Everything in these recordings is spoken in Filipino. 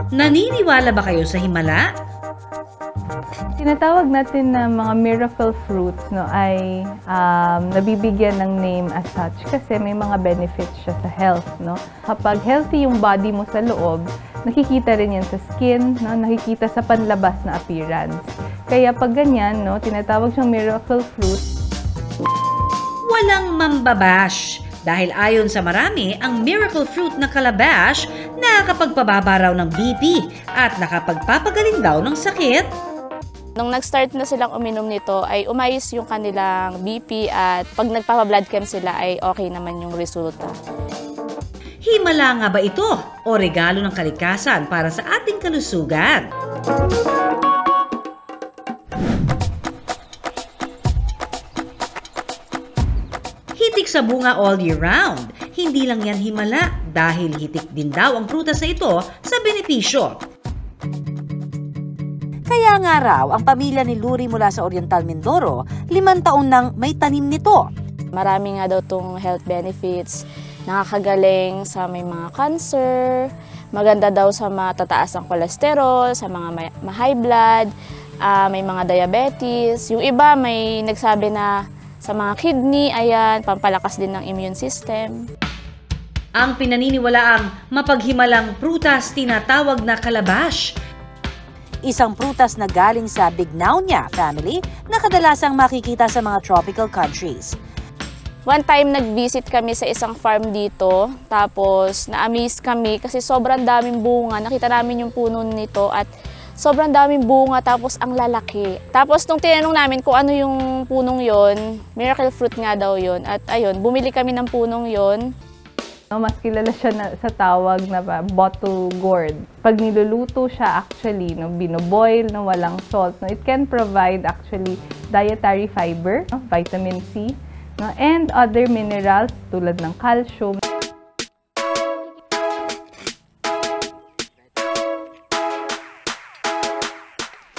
Naniniwala ba kayo sa himala? Tinatawag natin na mga miracle fruits ay nabibigyan ng name as such kasi may mga benefits siya sa health. Kapag healthy yung body mo sa loob, nakikita rin yan sa skin, nakikita sa panlabas na appearance. Kaya pag ganyan, tinatawag siyang miracle fruit. Walang mambabash. Dahil ayon sa marami, ang miracle fruit na calabash nakakapagpababa raw ng BP at nakapagpapagaling daw ng sakit. Nung nag-start na silang uminom nito ay umayos yung kanilang BP at pag nagpapa-blood chem sila ay okay naman yung resulta. Himala nga ba ito o regalo ng kalikasan para sa ating kalusugan? Hitik sa bunga all year round. Hindi lang yan himala dahil hitik din daw ang prutas na ito sa benepisyo. Kaya nga raw, ang pamilya ni Luri mula sa Oriental Mindoro, 5 taon nang may tanim nito. Marami nga daw itong health benefits, nakakagaling sa may mga cancer, maganda daw sa matataas ang cholesterol, sa mga high blood, may mga diabetes. Yung iba may nagsabi na sa mga kidney, ayan, pampalakas din ng immune system. Ang pinaniniwalaang mapaghimalang prutas tinatawag na calabash. Isang prutas na galing sa Bignonia family na kadalasang makikita sa mga tropical countries. One time nag-visit kami sa isang farm dito, tapos na-amaze kami kasi sobrang daming bunga. Nakita namin yung puno nito at sobrang daming bunga tapos ang lalaki. Tapos nung tinanong namin kung ano yung punong yon, miracle fruit nga daw yon. At ayun, bumili kami ng punong yon. Mas kilala siya sa tawag na bottle gourd. Pag niluluto siya actually, binoboil na walang salt, it can provide actually dietary fiber, vitamin C, and other minerals tulad ng calcium.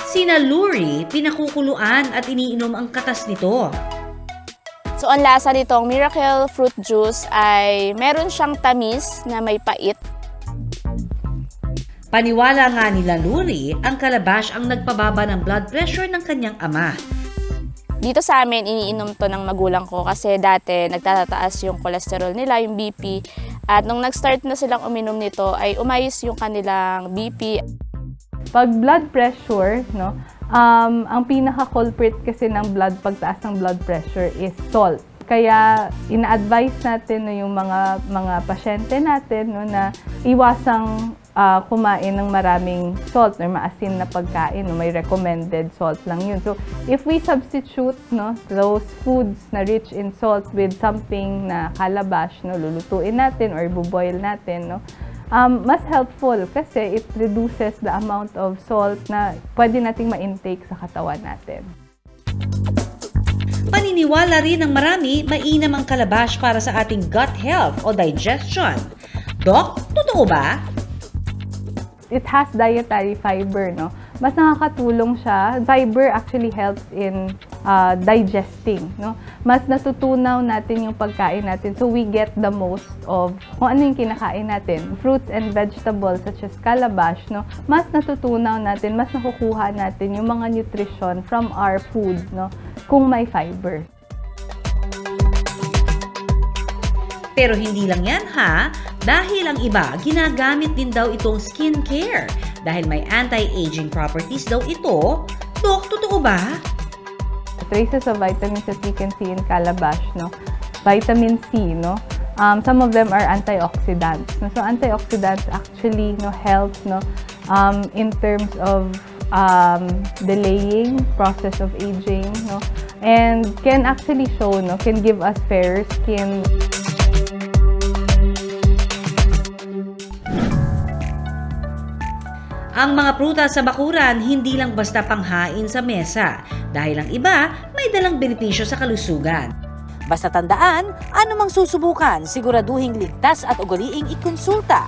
Sina Luri, pinakukuluan at iniinom ang katas nito. So, ang lasa nitong miracle fruit juice ay meron siyang tamis na may pait. Paniwala nga nila Luri, ang calabash ang nagpababa ng blood pressure ng kanyang ama. Dito sa amin, iniinom to ng magulang ko kasi dati nagtataas yung cholesterol nila, yung BP. At nung nag-start na silang uminom nito ay umayos yung kanilang BP. Pag blood pressure, ang pinaka-culprit kasi ng pagtaas ng blood pressure is salt. Kaya ina-advise natin yung mga pasyente natin na iwasang kumain ng maraming salt or maasin na pagkain. May recommended salt lang yun. So if we substitute those foods na rich in salt with something na calabash, lulutuin natin or buboil natin, mas helpful kasi it reduces the amount of salt na pwede nating ma-intake sa katawan natin. Paniniwala rin ng marami, mainam ang calabash para sa ating gut health o digestion. Dok, totoo ba? It has dietary fiber, Mas nakakatulong siya. Fiber actually helps in digesting, Mas natutunaw natin yung pagkain natin, so we get the most of kung ano yung kinakain natin. Fruits and vegetables such as calabash, Mas natutunaw natin, mas nakukuha natin yung mga nutrition from our food, kung may fiber. Pero hindi lang yan dahil ang iba ginagamit din daw itong skincare dahil may anti-aging properties daw ito. Dok, totoo ba? Traces of vitamins that we can see in calabash, vitamin C, some of them are antioxidants. So antioxidants actually help in terms of delaying process of aging, and can actually show, can give us fairer skin. Ang mga prutas sa bakuran hindi lang basta panghain sa mesa dahil ang iba may dalang benepisyo sa kalusugan. Basta tandaan, anumang susubukan, siguraduhing ligtas at ugaliing ikonsulta.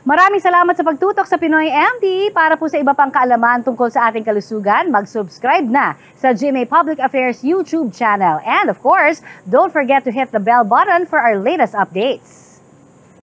Maraming salamat sa pagtutok sa Pinoy MD. Para po sa iba pang kaalaman tungkol sa ating kalusugan, mag-subscribe na sa GMA Public Affairs YouTube channel. And of course, don't forget to hit the bell button for our latest updates.